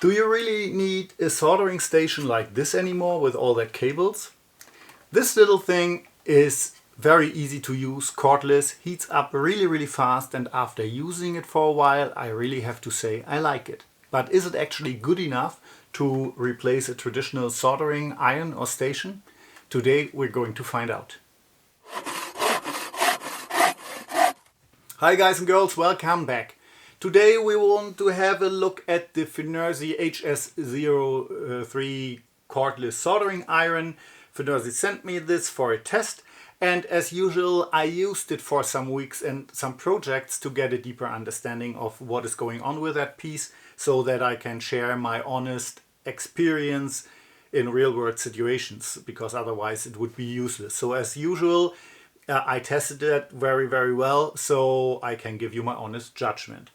Do you really need a soldering station like this anymore with all that cables? This little thing is very easy to use, cordless, heats up really fast, and after using it for a while I really have to say I like it. But is it actually good enough to replace a traditional soldering iron or station? Today we're going to find out. Hi guys and girls, welcome back. Today we want to have a look at the FNIRSI HS-03 cordless soldering iron. FNIRSI sent me this for a test, and as usual I used it for some weeks and some projects to get a deeper understanding of what is going on with that piece, so that I can share my honest experience in real-world situations, because otherwise it would be useless. So as usual, I tested it very well, so I can give you my honest judgment.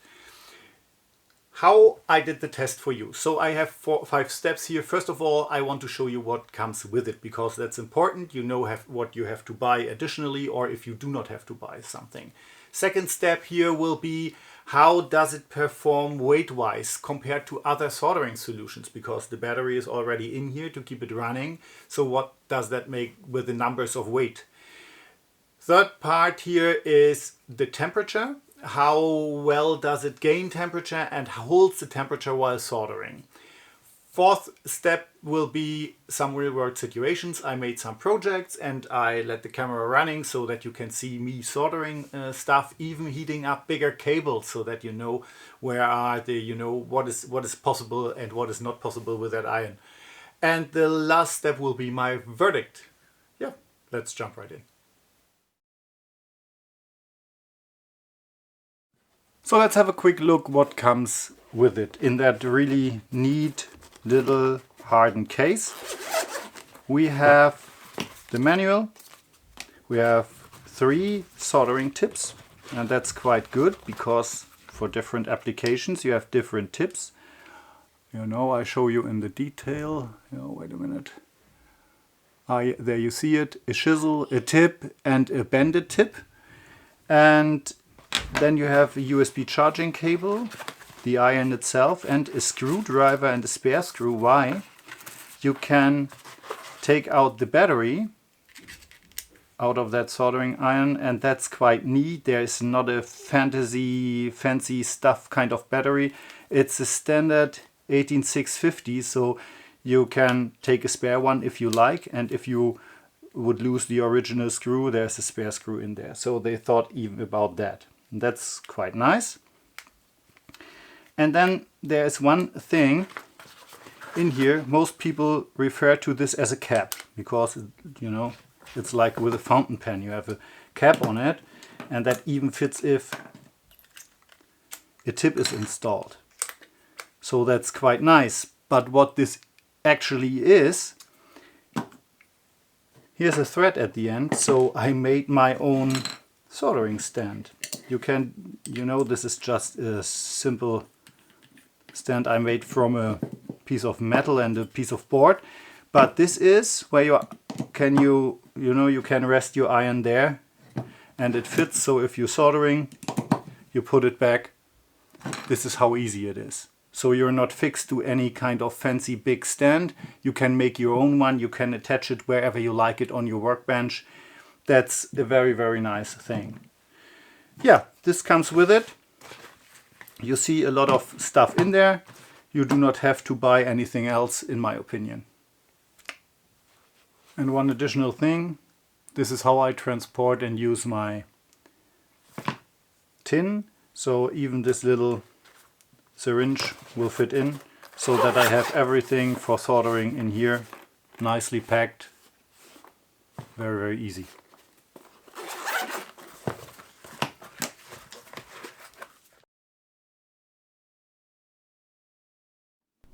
How I did the test for you. So I have 5 steps here. First of all, I want to show you what comes with it, because that's important. You know what you have to buy additionally, or if you do not have to buy something. Second step here will be, how does it perform weight-wise compared to other soldering solutions, because the battery is already in here to keep it running. So what does that make with the numbers of weight? Third part here is the temperature. How well does it gain temperature and holds the temperature while soldering? Fourth step will be some real-world situations. I made some projects and I let the camera running so that you can see me soldering stuff, even heating up bigger cables, so that you know where are the, what is possible and what is not possible with that iron. And the last step will be my verdict. Yeah, let's jump right in. So let's have a quick look what comes with it. In that really neat little hardened case, we have the manual, we have 3 soldering tips, and that's quite good, because for different applications you have different tips. I show you in the detail. Wait a minute. There you see it, a chisel, a tip and a bended tip. And then you have a USB charging cable, the iron itself, and a screwdriver and a spare screw. Why? You can take out the battery out of that soldering iron, and that's quite neat. There is not a fancy stuff kind of battery. It's a standard 18650, so you can take a spare one if you like, and if you would lose the original screw, there's a spare screw in there. So they thought even about that. That's quite nice. And then there's one thing in here. Most people refer to this as a cap, because it's like with a fountain pen. You have a cap on it, and that even fits if a tip is installed. So that's quite nice. But what this actually is, here's a thread at the end. So I made my own soldering stand. You can, this is just a simple stand I made from a piece of metal and a piece of board. But this is where you can rest your iron there, and it fits. So if you're soldering, you put it back. This is how easy it is. So you're not fixed to any kind of fancy big stand. You can make your own one. You can attach it wherever you like it on your workbench. That's a very nice thing. Yeah, this comes with it. You see a lot of stuff in there. You do not have to buy anything else, in my opinion. And one additional thing, this is how I transport and use my tin. So even this little syringe will fit in, so that I have everything for soldering in here, nicely packed. Very easy.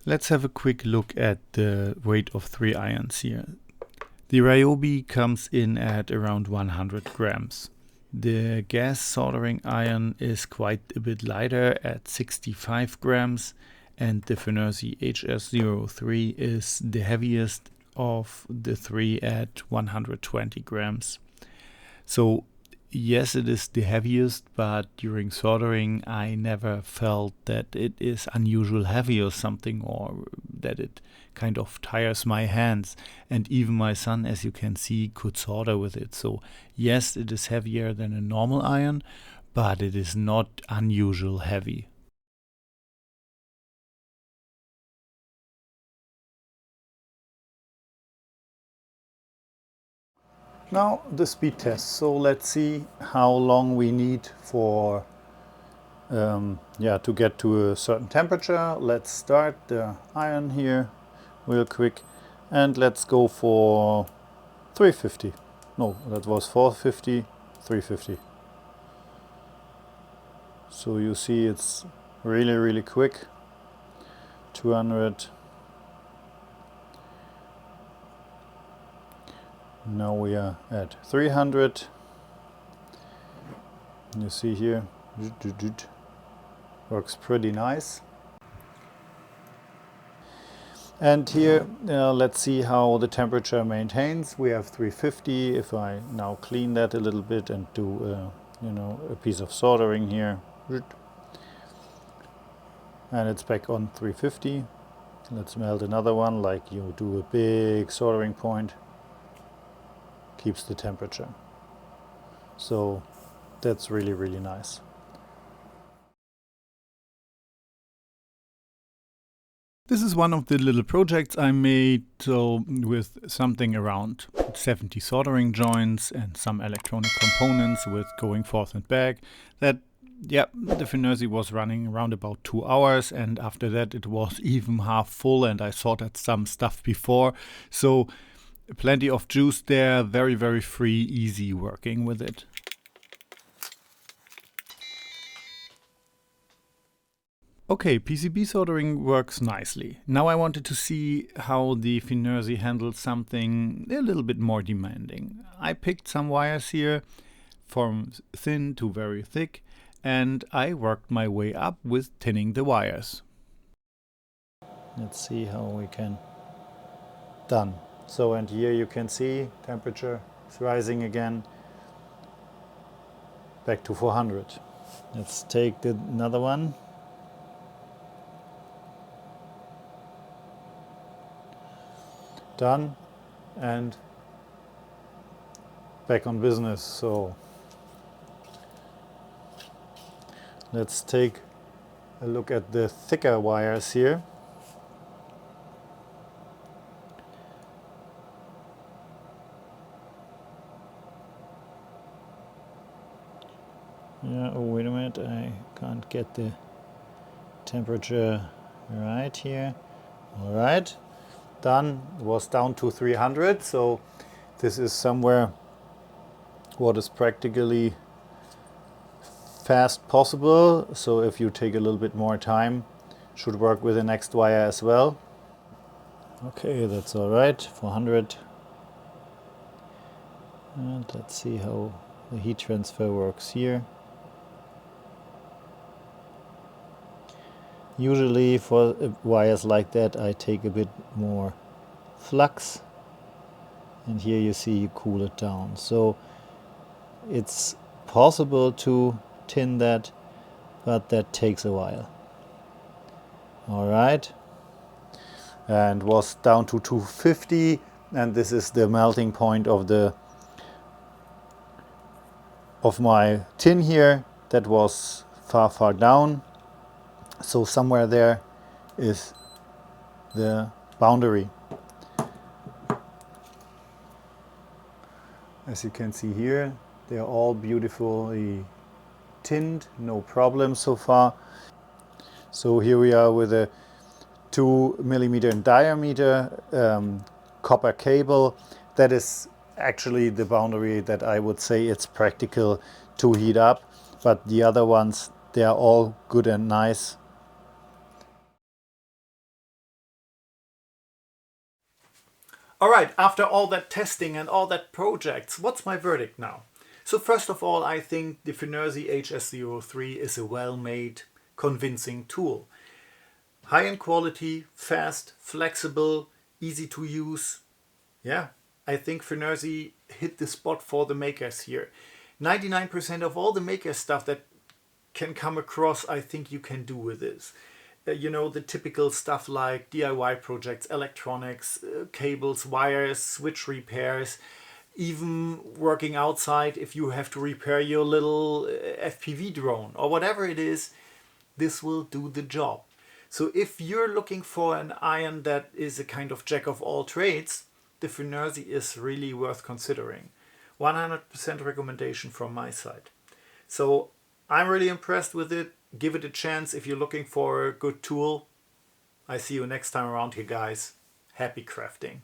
Let's have a quick look at the weight of 3 irons here. The Ryobi comes in at around 100 grams. The gas soldering iron is quite a bit lighter at 65 grams, and the FNIRSI HS-03 is the heaviest of the 3 at 120 grams. So Yes, it is the heaviest, but during soldering I never felt that it is unusual heavy or something, or that it kind of tires my hands. And even my son, as you can see, could solder with it. So yes, it is heavier than a normal iron, but it is not unusual heavy. Now the speed test. So let's see how long we need for to get to a certain temperature. Let's start the iron here real quick and let's go for 350. No, that was 450, 350. So you see it's really quick. 200. Now we are at 300. You see here, works pretty nice. And here, let's see how the temperature maintains. We have 350. If I now clean that a little bit and do, a piece of soldering here, and it's back on 350. Let's melt another one, like you do a big soldering point, keeps the temperature. So that's really nice. This is one of the little projects I made, so with something around 70 soldering joints and some electronic components with going forth and back. The FNIRSI was running around about 2 hours, and after that it was even half full, and I soldered some stuff before. So plenty of juice there, very free, easy working with it. Okay, PCB soldering works nicely. Now I wanted to see how the FNIRSI handles something a little bit more demanding. I picked some wires here from thin to very thick, and I worked my way up with tinning the wires. Let's see how we can done. So, and here you can see temperature is rising again, back to 400. Let's take another one. Done, and back on business. So let's take a look at the thicker wires here. Yeah, oh wait a minute, I can't get the temperature right here. All right, done. It was down to 300, so this is somewhere what is practically fast possible. So if you take a little bit more time, should work with the next wire as well. Okay, that's all right, 400. And let's see how the heat transfer works here. Usually for wires like that I take a bit more flux, and here you see you cool it down. So it's possible to tin that, but that takes a while. All right, and was down to 250, and this is the melting point of my tin here. That was far down. So somewhere there is the boundary. As you can see here, they are all beautifully tinned, no problem so far. So here we are with a 2 millimeter in diameter copper cable. That is actually the boundary that I would say it's practical to heat up, but the other ones, they are all good and nice. All right, after all that testing and all that projects, what's my verdict now? So first of all, I think the FNIRSI HS-03 is a well-made, convincing tool. High in quality, fast, flexible, easy to use. Yeah, I think FNIRSI hit the spot for the makers here. 99% of all the maker stuff that can come across, I think you can do with this. You know, the typical stuff like DIY projects, electronics, cables, wires, switch repairs, even working outside if you have to repair your little FPV drone or whatever it is, this will do the job. So if you're looking for an iron that is a kind of jack of all trades, the FNIRSI is really worth considering. 100% recommendation from my side. So I'm really impressed with it. Give it a chance if you're looking for a good tool. I see you next time around here, guys. Happy crafting.